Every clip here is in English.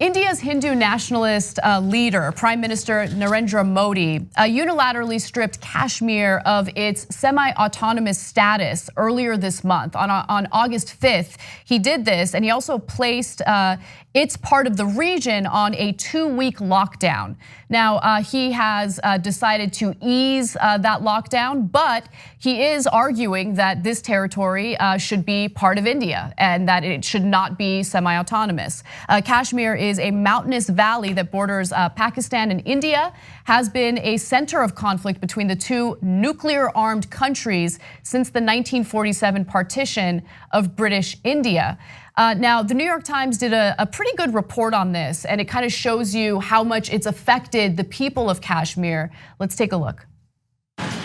India's Hindu nationalist leader, Prime Minister Narendra Modi, unilaterally stripped Kashmir of its semi-autonomous status earlier this month. On August 5th, he did this, and he also placed its part of the region on a 2-week lockdown. Now, he has decided to ease that lockdown, but he is arguing that this territory should be part of India and that it should not be semi-autonomous. Kashmir is a mountainous valley that borders Pakistan and India, has been a center of conflict between the two nuclear-armed countries since the 1947 partition of British India. Now, the New York Times did a pretty good report on this, and it kind of shows you how much it's affected the people of Kashmir. Let's take a look.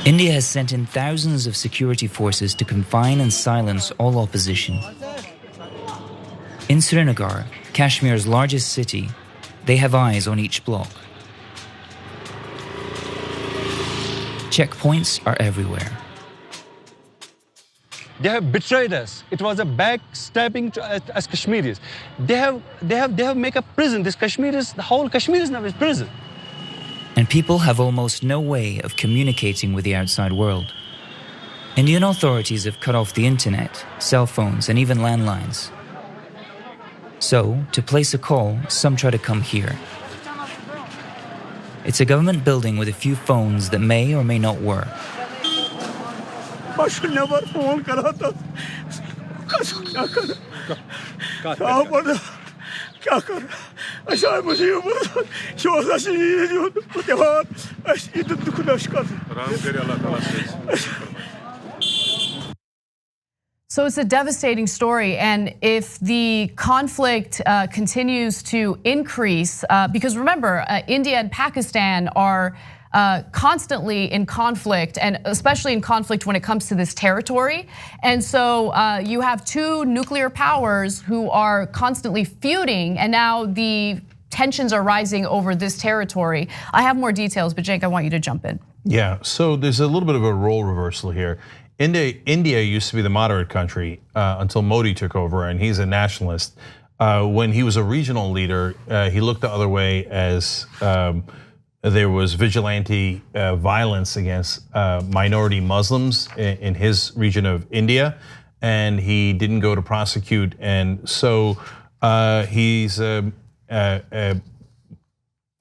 India has sent in thousands of security forces to confine and silence all opposition. In Srinagar, Kashmir's largest city, they have eyes on each block. Checkpoints are everywhere. They have betrayed us. It was a backstabbing to us Kashmiris. They have make a prison. The whole Kashmir is now a prison. And people have almost no way of communicating with the outside world. Indian authorities have cut off the internet, cell phones, and even landlines. So, to place a call, some try to come here. It's a government building with a few phones that may or may not work. So it's a devastating story, and if the conflict continues to increase, because remember, India and Pakistan are constantly in conflict, and especially in conflict when it comes to this territory. And so you have two nuclear powers who are constantly feuding, and now the tensions are rising over this territory. I have more details, but Cenk, I want you to jump in. Yeah, so there's a little bit of a role reversal here. India used to be the moderate country until Modi took over, and he's a nationalist. When he was a regional leader, he looked the other way as there was vigilante violence against minority Muslims in his region of India, and he didn't go to prosecute. And so he's a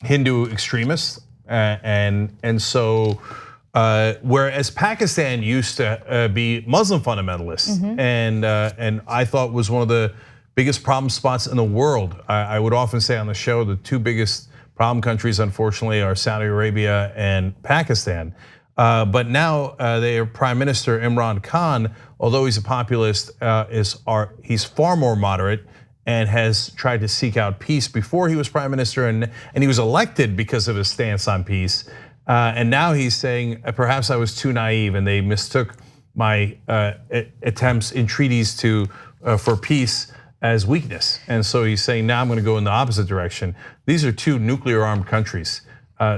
Hindu extremist, and so whereas Pakistan used to be Muslim fundamentalists, and I thought was one of the biggest problem spots in the world. I would often say on the show the two biggest problem countries, unfortunately, are Saudi Arabia and Pakistan. But now their Prime Minister Imran Khan, although he's a populist, he's far more moderate and has tried to seek out peace before he was Prime Minister, and he was elected because of his stance on peace. And now he's saying, perhaps I was too naive and they mistook my attempts in treaties for peace as weakness. And so he's saying, now I'm going to go in the opposite direction. These are two nuclear armed countries.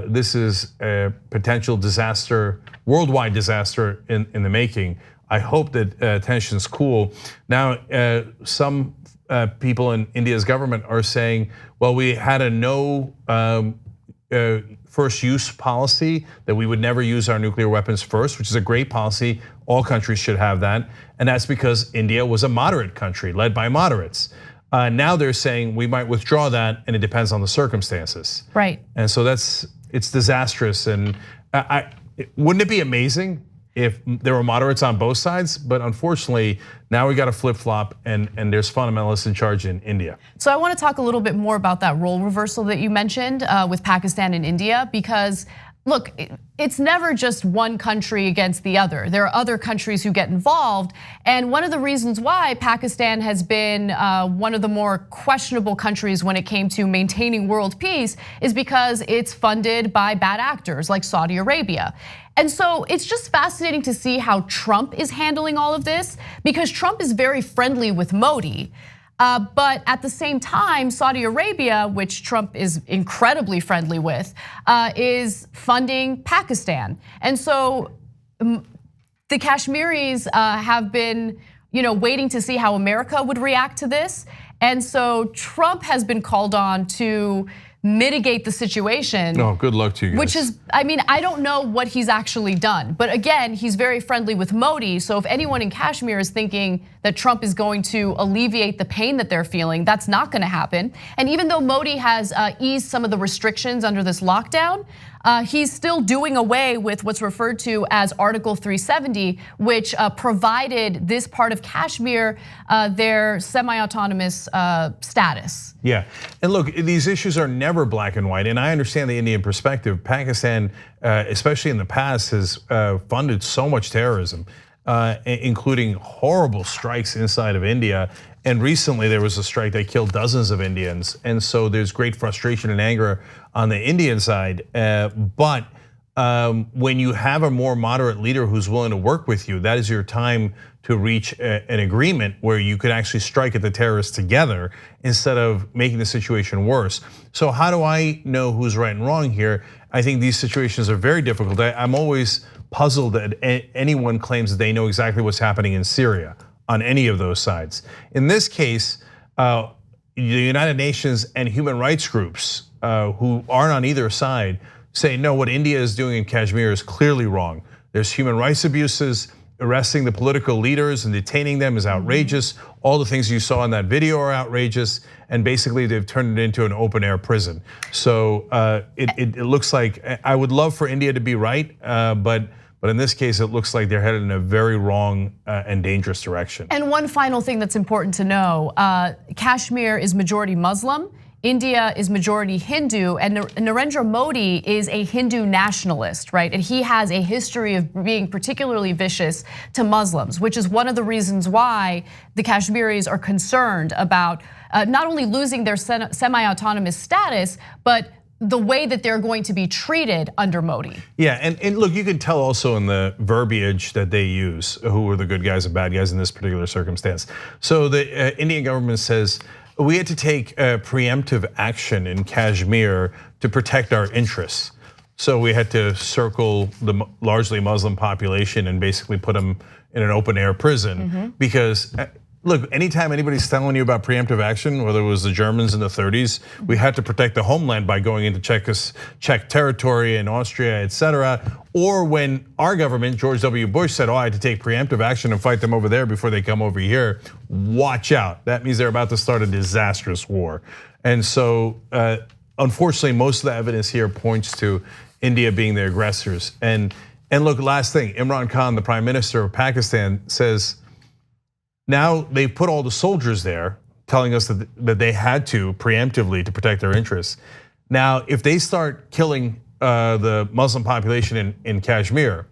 This is a potential disaster, worldwide disaster in the making. I hope that tensions cool. Now, some people in India's government are saying, well, we had a no first use policy, that we would never use our nuclear weapons first, which is a great policy. All countries should have that. And that's because India was a moderate country led by moderates. Now they're saying we might withdraw that, and it depends on the circumstances. Right. And so it's disastrous. And wouldn't it be amazing if there were moderates on both sides? But unfortunately, now we got a flip-flop, and there's fundamentalists in charge in India. So I want to talk a little bit more about that role reversal that you mentioned with Pakistan and India, because look, it's never just one country against the other. There are other countries who get involved, and one of the reasons why Pakistan has been one of the more questionable countries when it came to maintaining world peace is because it's funded by bad actors like Saudi Arabia. And so it's just fascinating to see how Trump is handling all of this, because Trump is very friendly with Modi. But at the same time, Saudi Arabia, which Trump is incredibly friendly with, is funding Pakistan. And so the Kashmiris have been waiting to see how America would react to this. And so Trump has been called on to mitigate the situation. Oh, good luck to you guys. Which is, I mean, I don't know what he's actually done. But again, he's very friendly with Modi. So if anyone in Kashmir is thinking that Trump is going to alleviate the pain that they're feeling, that's not gonna happen. And even though Modi has eased some of the restrictions under this lockdown, he's still doing away with what's referred to as Article 370, which provided this part of Kashmir their semi-autonomous status. Yeah, and look, these issues are never black and white, and I understand the Indian perspective. Pakistan, especially in the past, has funded so much terrorism, including horrible strikes inside of India. And recently there was a strike that killed dozens of Indians. And so there's great frustration and anger on the Indian side. But when you have a more moderate leader who's willing to work with you, that is your time to reach an agreement where you could actually strike at the terrorists together instead of making the situation worse. So how do I know who's right and wrong here? I think these situations are very difficult. I'm always puzzled that anyone claims that they know exactly what's happening in Syria on any of those sides. In this case, the United Nations and human rights groups who aren't on either side say, no, what India is doing in Kashmir is clearly wrong. There's human rights abuses, arresting the political leaders and detaining them is outrageous. All the things you saw in that video are outrageous, and basically they've turned it into an open air prison. So it looks like, I would love for India to be right, but in this case, it looks like they're headed in a very wrong and dangerous direction. And one final thing that's important to know, Kashmir is majority Muslim, India is majority Hindu, and Narendra Modi is a Hindu nationalist, right? And he has a history of being particularly vicious to Muslims, which is one of the reasons why the Kashmiris are concerned about not only losing their semi-autonomous status, but the way that they're going to be treated under Modi. Yeah, and look, you can tell also in the verbiage that they use who are the good guys and bad guys in this particular circumstance. So the Indian government says, we had to take preemptive action in Kashmir to protect our interests. So we had to circle the largely Muslim population and basically put them in an open air prison because look, anytime anybody's telling you about preemptive action, whether it was the Germans in the 30s, we had to protect the homeland by going into Czech territory and Austria, etc. Or when our government, George W. Bush, said, I had to take preemptive action and fight them over there before they come over here, watch out. That means they're about to start a disastrous war. And so, unfortunately, most of the evidence here points to India being the aggressors. And look, last thing, Imran Khan, the Prime Minister of Pakistan, says, now they've put all the soldiers there, telling us that they had to preemptively to protect their interests. Now, if they start killing the Muslim population in Kashmir,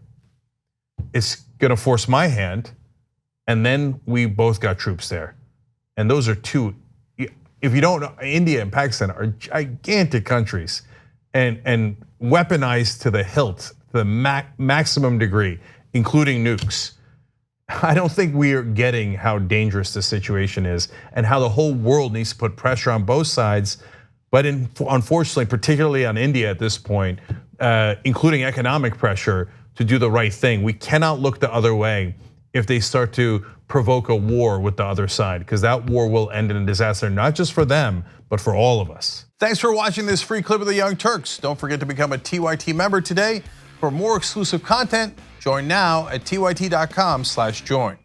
it's gonna force my hand, and then we both got troops there. And those are two, if you don't know, India and Pakistan are gigantic countries and weaponized to the hilt, to the maximum degree, including nukes. I don't think we are getting how dangerous the situation is and how the whole world needs to put pressure on both sides. But unfortunately, particularly on India at this point, including economic pressure to do the right thing. We cannot look the other way if they start to provoke a war with the other side, because that war will end in a disaster, not just for them, but for all of us. Thanks for watching this free clip of the Young Turks. Don't forget to become a TYT member today. For more exclusive content, join now at tyt.com/join.